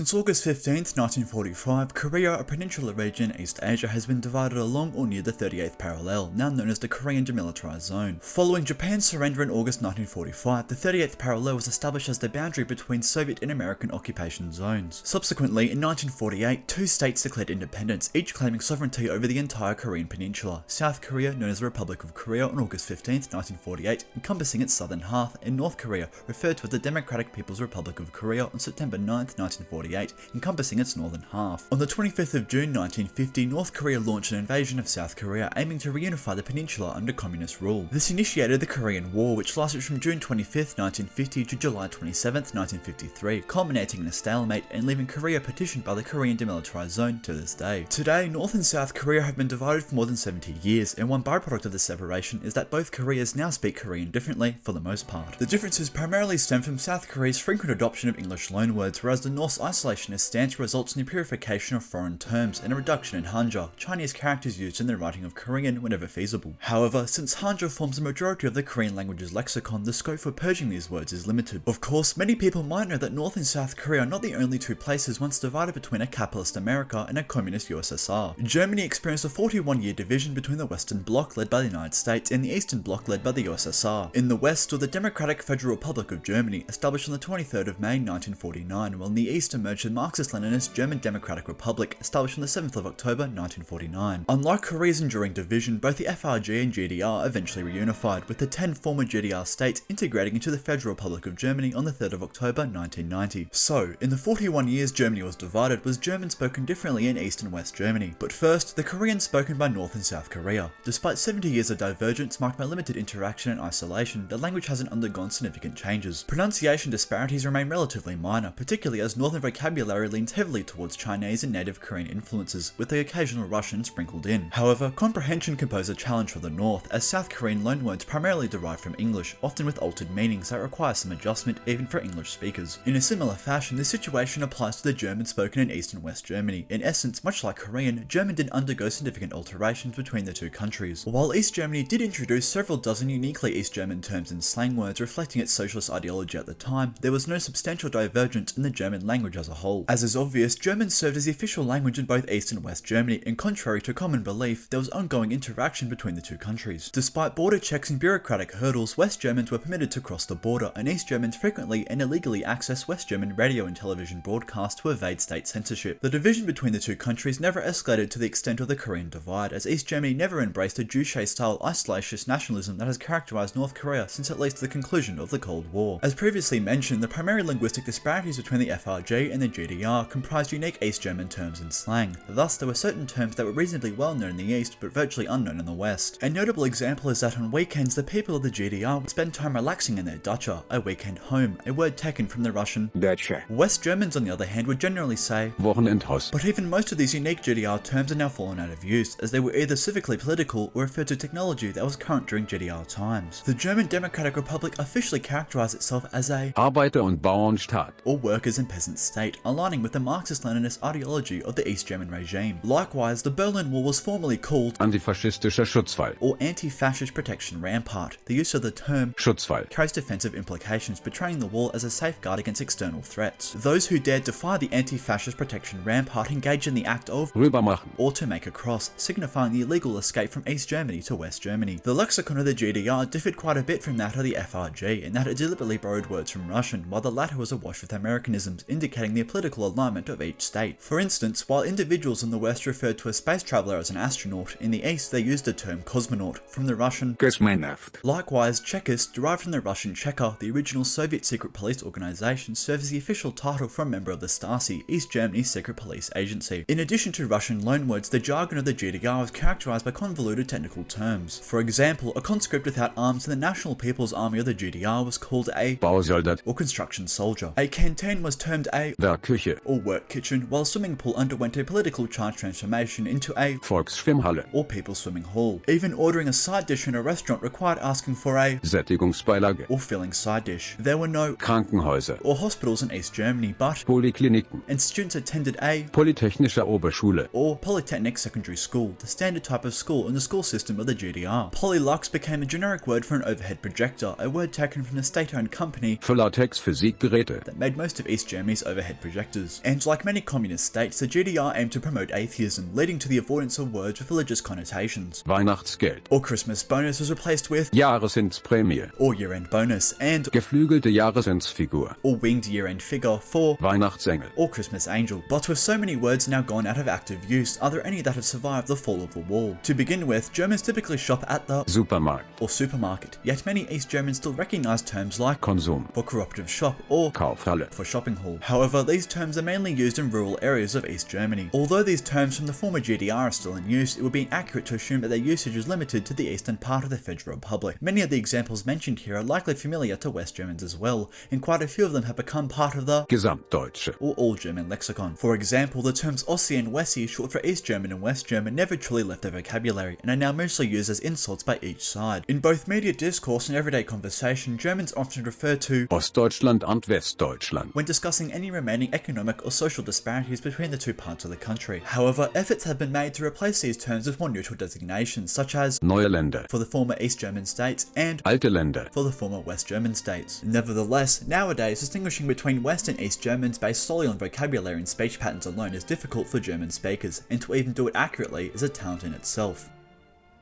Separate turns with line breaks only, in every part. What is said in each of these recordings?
Since August 15th, 1945, Korea, a peninsula region in East Asia, has been divided along or near the 38th parallel, now known as the Korean Demilitarized Zone. Following Japan's surrender in August 1945, the 38th parallel was established as the boundary between Soviet and American occupation zones. Subsequently, in 1948, two states declared independence, each claiming sovereignty over the entire Korean peninsula. South Korea, known as the Republic of Korea, on August 15th, 1948, encompassing its southern half, and North Korea, referred to as the Democratic People's Republic of Korea, on September 9th, 1948, encompassing its northern half. On the 25th of June 1950, North Korea launched an invasion of South Korea, aiming to reunify the peninsula under communist rule. This initiated the Korean War, which lasted from June 25th, 1950 to July 27th, 1953, culminating in a stalemate and leaving Korea partitioned by the Korean Demilitarized Zone to this day. Today, North and South Korea have been divided for more than 70 years, and one byproduct of this separation is that both Koreas now speak Korean differently for the most part. The differences primarily stem from South Korea's frequent adoption of English loanwords, whereas the North's isolationist stance results in the purification of foreign terms and a reduction in Hanja, Chinese characters used in the writing of Korean whenever feasible. However, since Hanja forms the majority of the Korean language's lexicon, the scope for purging these words is limited. Of course, many people might know that North and South Korea are not the only two places once divided between a capitalist America and a communist USSR. Germany experienced a 41-year division between the Western Bloc led by the United States and the Eastern Bloc led by the USSR. In the West stood the Democratic Federal Republic of Germany, established on the 23rd of May 1949, while in the East emerged the Marxist-Leninist German Democratic Republic, established on the 7th of October 1949. Unlike Korea's enduring division, both the FRG and GDR eventually reunified, with the 10 former GDR states integrating into the Federal Republic of Germany on the 3rd of October 1990. So, in the 41 years Germany was divided, was German spoken differently in East and West Germany. But first, the Korean spoken by North and South Korea. Despite 70 years of divergence marked by limited interaction and isolation, the language hasn't undergone significant changes. Pronunciation disparities remain relatively minor, particularly as Northern vocabulary leans heavily towards Chinese and native Korean influences, with the occasional Russian sprinkled in. However, comprehension can pose a challenge for the North, as South Korean loanwords primarily derive from English, often with altered meanings that require some adjustment even for English speakers. In a similar fashion, this situation applies to the German spoken in East and West Germany. In essence, much like Korean, German did undergo significant alterations between the two countries. While East Germany did introduce several dozen uniquely East German terms and slang words reflecting its socialist ideology at the time, there was no substantial divergence in the German language as a whole. As is obvious, German served as the official language in both East and West Germany, and contrary to common belief, there was ongoing interaction between the two countries. Despite border checks and bureaucratic hurdles, West Germans were permitted to cross the border, and East Germans frequently and illegally accessed West German radio and television broadcasts to evade state censorship. The division between the two countries never escalated to the extent of the Korean divide, as East Germany never embraced a Juche-style isolationist nationalism that has characterized North Korea since at least the conclusion of the Cold War. As previously mentioned, the primary linguistic disparities between the FRG and the GDR comprised unique East German terms and slang. Thus, there were certain terms that were reasonably well known in the East, but virtually unknown in the West. A notable example is that on weekends, the people of the GDR would spend time relaxing in their dacha, a weekend home, a word taken from the Russian
Dacha.
West Germans, on the other hand, would generally say
Wochenendhaus.
but even most of these unique GDR terms are now fallen out of use, as they were either civically political or referred to technology that was current during GDR times. The German Democratic Republic officially characterized itself as a
Arbeiter- und Bauernstaat.
or workers and peasants state, aligning with the Marxist-Leninist ideology of the East German regime. Likewise, the Berlin Wall was formerly called
Antifaschistischer Schutzwall.
or anti-fascist protection rampart. The use of the term
Schutzwall.
carries defensive implications, portraying the wall as a safeguard against external threats. Those who dared defy the anti-fascist protection rampart engaged in the act of
Rübermachen.
or to make a cross, signifying the illegal escape from East Germany to West Germany. The lexicon of the GDR differed quite a bit from that of the FRG, in that it deliberately borrowed words from Russian, while the latter was awash with Americanisms, indicating the political alignment of each state. For instance, while individuals in the West referred to a space traveler as an astronaut, in the East they used the term cosmonaut, from the Russian
Kosmonaut.
Likewise, Chekist, derived from the Russian Cheka, the original Soviet secret police organization, serves as the official title for a member of the Stasi, East Germany's secret police agency. In addition to Russian loanwords, the jargon of the GDR was characterized by convoluted technical terms. For example, a conscript without arms in the National People's Army of the GDR was called a
Bausoldat.
or construction soldier. A canteen was termed a
Werkküche.
or work kitchen, while a swimming pool underwent a politically charged transformation into a
Volksschwimmhalle.
or people's swimming hall. Even ordering a side dish in a restaurant required asking for a
Sättigungsbeilage.
or filling side dish. There were no
Krankenhäuser.
or hospitals in East Germany, but
Polykliniken.
and students attended a
Polytechnische Oberschule.
or Polytechnic Secondary School, the standard type of school in the school system of the GDR. Polylux became a generic word for an overhead projector, a word taken from the state-owned company
Für Latex-Physikgeräte.
that made most of East Germany's overhead fake projectors. And like many communist states, the GDR aimed to promote atheism, leading to the avoidance of words with religious connotations.
Weihnachtsgeld,
Or Christmas bonus was replaced with
Jahresensprämie,
or year-end bonus, and
geflügelte Jahresendsfigur,
or winged year-end figure for
Weihnachtsengel,
or Christmas angel. But with so many words now gone out of active use, are there any that have survived the fall of the wall? To begin with, Germans typically shop at the
Supermarkt,
or supermarket, yet many East Germans still recognize terms like
Konsum,
for cooperative shop or
Kaufhalle,
for shopping hall. However, these terms are mainly used in rural areas of East Germany. Although these terms from the former GDR are still in use, it would be inaccurate to assume that their usage is limited to the eastern part of the Federal Republic. Many of the examples mentioned here are likely familiar to West Germans as well, and quite a few of them have become part of the
Gesamtdeutsche,
or all German lexicon. For example, the terms Ossi and Wessi, short for East German and West German, never truly left their vocabulary and are now mostly used as insults by each side. In both media discourse and everyday conversation, Germans often refer to
Ostdeutschland und Westdeutschland,
when discussing any remaining economic or social disparities between the two parts of the country. However, efforts have been made to replace these terms with more neutral designations, such as
Neue Länder,
for the former East German states and
Alte Länder,
for the former West German states. Nevertheless, nowadays, distinguishing between West and East Germans based solely on vocabulary and speech patterns alone is difficult for German speakers, and to even do it accurately is a talent in itself.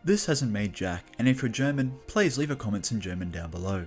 This hasn't made Jack, and if you're German, please leave your comments in German down below.